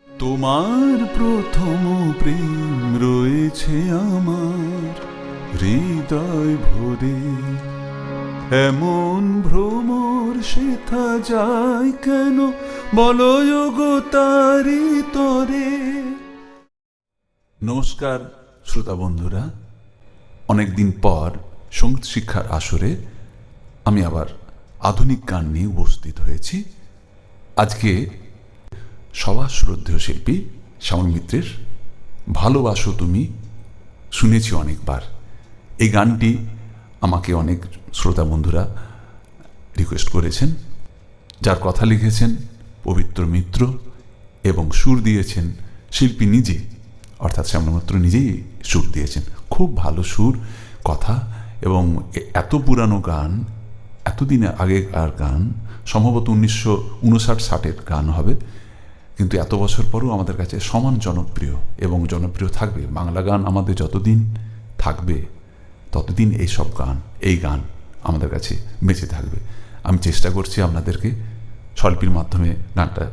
তোমার প্রথম প্রেম রয়েছে আমার হৃদয় ভরে, এমন ভ্রমর সেথা যায় কেন বলো গো তারি তরে। নমস্কার শ্রোতা বন্ধুরা, অনেকদিন পর সঙ্গীত শিক্ষার আসরে আমি আবার আধুনিক গান নিয়ে উপস্থিত হয়েছি। আজকে সবার শ্রদ্ধেয় শিল্পী শ্যামল মিত্রের ভালোবাসো তুমি শুনেছি অনেকবার। এই গানটি আমাকে অনেক শ্রোতা বন্ধুরা রিকোয়েস্ট করেছেন, যার কথা লিখেছেন পবিত্র মিত্র এবং সুর দিয়েছেন শিল্পী নিজে, অর্থাৎ শ্যামল মিত্র নিজেই সুর দিয়েছেন। খুব ভালো সুর, কথা, এবং এত পুরানো গান, এতদিন আগেকার গান, সম্ভবত 1959-60-এর গান হবে, কিন্তু এত বছর পরও আমাদের কাছে সমান জনপ্রিয় এবং জনপ্রিয় থাকবে। বাংলা গান আমাদের যতদিন থাকবে ততদিন এই গান আমাদের কাছে বেঁচে থাকবে। আমি চেষ্টা করছি আপনাদেরকে স্বরলিপির মাধ্যমে গানটা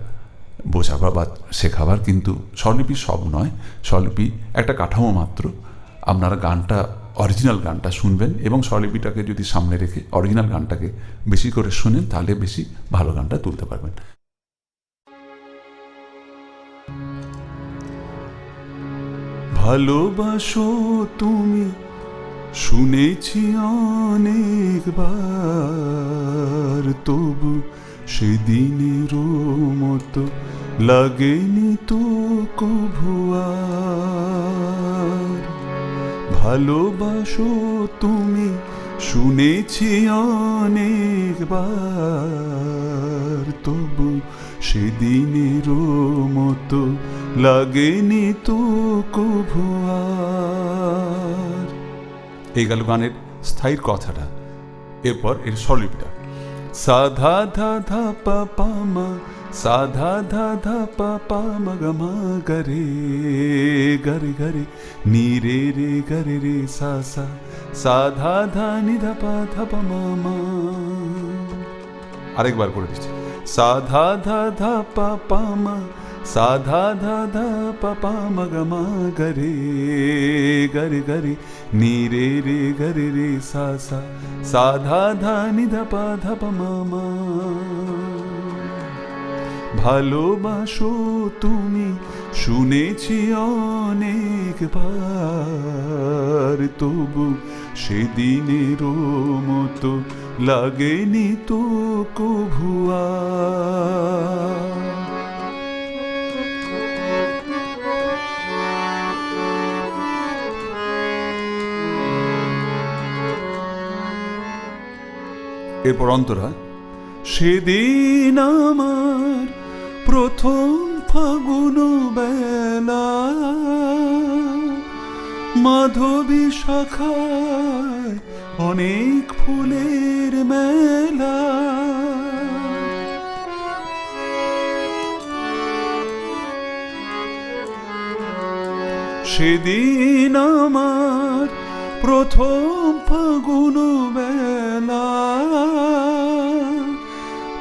বোঝাবার বা শেখাবার, কিন্তু স্বরলিপি সব নয়, স্বরলিপি একটা কাঠামো মাত্র। আপনারা গানটা, অরিজিনাল গানটা শুনবেন এবং স্বরলিপিটাকে যদি সামনে রেখে অরিজিনাল গানটাকে বেশি করে শুনেন, তাহলে বেশি ভালো গানটা তুলতে পারবেন। ভালোবাসো তুমি শুনেছি অনেকবার, তবু সেদিনেরও মতো লাগেনি তো কভু আর। ভালোবাসো তুমি শুনেছি অনেকবার, তবু সেদিনেরও মতো লাগেনি তো কভু আর। এই গেল গানের স্থায়ীর কথাটা। এরপর এর স্বরলিপিটা সাধা ধা ধা পা পা মা, সাধা ধা ধা পা পা মা গা মা গরে গরে গরে নি রে রে গরে রে সা সা, সাধা ধা নি ধা পা ধা পা মা মা। আরেকবার করে দিচ্ছি, সাধা ধা ধা পা পা মা, সাধা ধা ধা পা পা মা গা মা গরে গরে গরে নি রে রে গরে রে সা সা, সাধা ধা নি ধা পা ধা পা মা মা। ভালোবাসো তুমি শুনেছি অনেকবার, তবু সেদিনেরও মতো লাগেনি তো কভু আর। এরপর অন্তরা, সেদিন আমার প্রথম ফাগুন বেলা, মাধবী শাখায় অনেক ফুলের মেলা, সেদিন আমার প্রথম ফাগুন বেলা,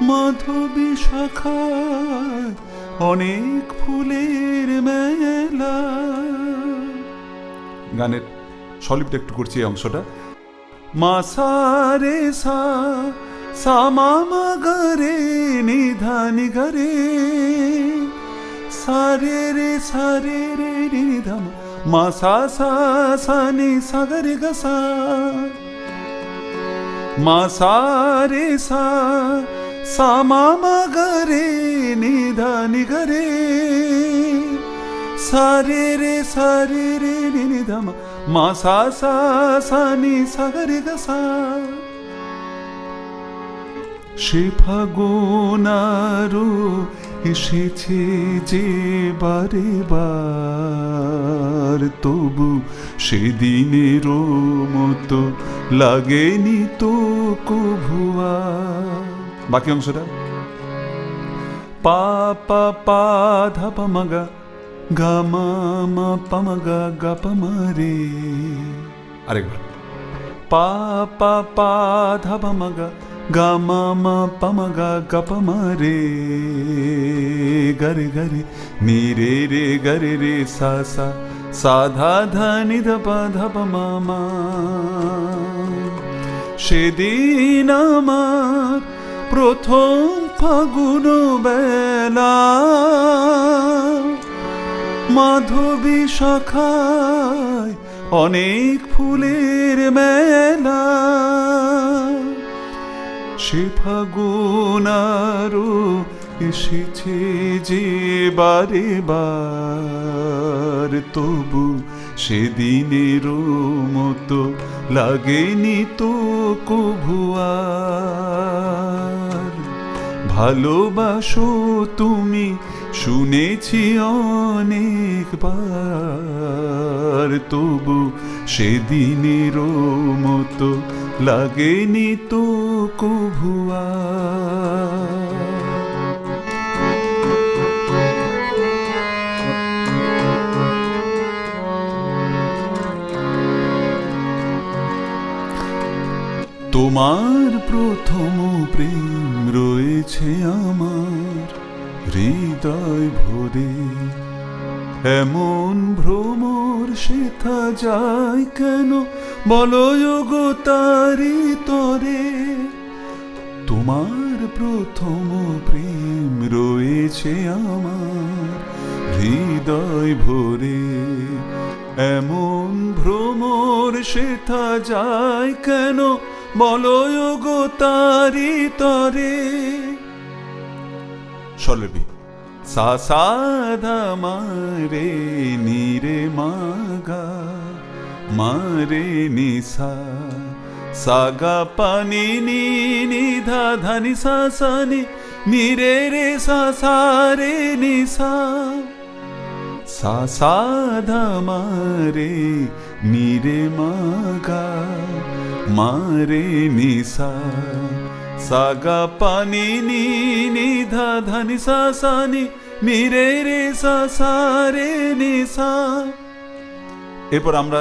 মাধবী শাখায় অনেক ফুলের মেলা। গানের স্বরলিপিটা একটু করছি এই অংশটা। মা সা রে সা, সা মা মা গা রে নি ধা নি গা রে, সা রে রে সা রে রে নি ধা মা, মা সা সা সা নি সা গা রে গা সা, মা সা রে সা, সা মা মা গা রে নি ধা নি গা রে, সা রে রে নি ধা মা, মা সা সা সা নি সা গা রে গা সা। সে ফাগুন আরো এসেছে যে বারে বার, তবু সেদিনেরও মতো লাগেনি তো কভু আর। বাকি অংশটা পা পা পা ধা পা মা গা, গা মা মা পা মা গা গা পা মা রে। আরেকবার পা পা পা ধা পা মা গা, গা মা মা পামা গা গা পামা রে গরে গরে নি রে রে গরে রে সা সা সা ধা ধা নি ধা পা ধা পা মা মা। সেদিন আমার প্রথম ফাগুন বেলা, মাধবী শাখায় অনেক ফুলের মেলা। সে ফাগুন আরো এসেছে যে বারে বার, তবু সেদিনেরও মতো লাগেনি তো কভু আর। ভালোবাসো তুমি শুনেছি অনেকবার, তবু সেদিনেরও মতো লাগেনি তো কভু আর। তোমার প্রথম প্রেম রয়েছে আমার হৃদয় ভরে, এমন ভ্রমর সেথা যায় কেন বলো গো তারি তরে। তোমার প্রথম প্রেম রয়েছে আমার হৃদয় ভরে, এমন ভ্রমর সেথা যায় কেন বলো গো তারি তরে। সলবি সা সা ধা মা রে নি রে মা গা মা রে নি সা সা গা পা নি নি নি ধা ধা নি সা সা নি রে রে সা সা রে নি সা সা সা ধা মা রে নি রে মা গা মা রে নি সা সা গা পা নি নি নি ধা ধা নি সা সা নি রে রে সা সা রে নি সা। এরপর আমরা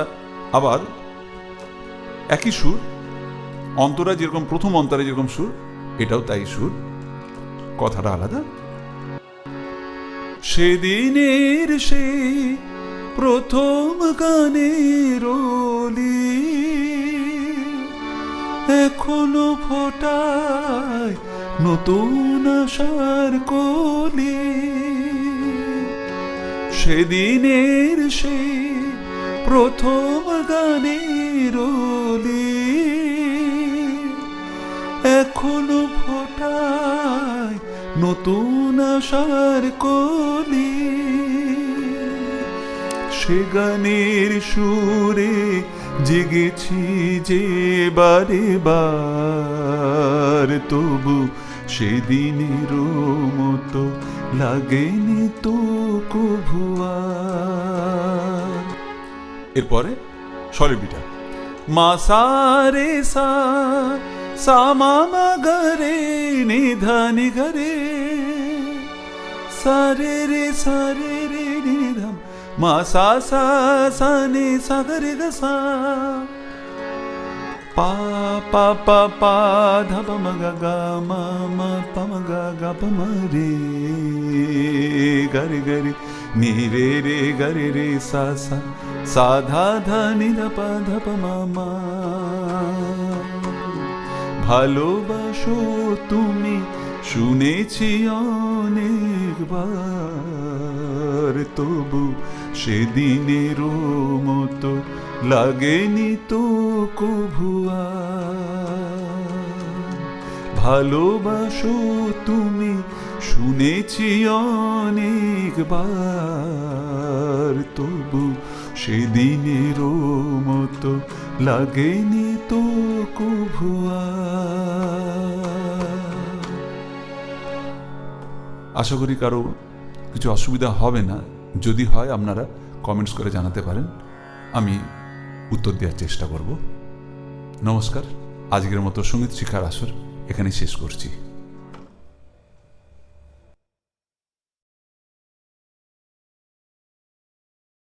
আবার একই সুর, অন্তরা যেরকম প্রথম অন্তরে যেরকম সুর, এটাও তাই সুর, কথাটা আলাদা। সেদিনের সে প্রথম গানের ওলি এখনো ফোটায় নতুন আশার কলি। সেদিনের সে প্রথম গানের ওলি এখনো ফোটায় নতুন আশার কলি। সে গানের সুরে জেগেছি যে বারে বার, তবু সেদিনেরও মতো লাগেনি তো কভু আর। এরপরে স্বরবিটা মা সা রে সা সা মা মা গা রে নি ধা নি গা রে সা রে রে সা রে রে নি ধা মা সা সা সা নি সা গা রে গা সা পা পা পা পা ধা পা মা গা গা মা মা পা মা গা গা পা মা রে গা রে নি রে রে গা রে রে সা সা সা ধা ধা নি ধা পা মা মা। ভালোবাসো তুমি শুনেছি অনেকবার, তবু সেদিনেরও মতো লাগেনি তো কভু আর। ভালোবাসো তুমি শুনেছি অনেকবার, তবু সেদিনেরও মতো লাগেনি তো কভু আর। আশা করি কারো কিছু অসুবিধা হবে না, যদি হয় আপনারা কমেন্টস করে জানাতে পারেন, আমি উত্তর দেওয়ার চেষ্টা করব। নমস্কার, আজকের মতো সঙ্গীত শিক্ষার আসর এখানে শেষ করছি।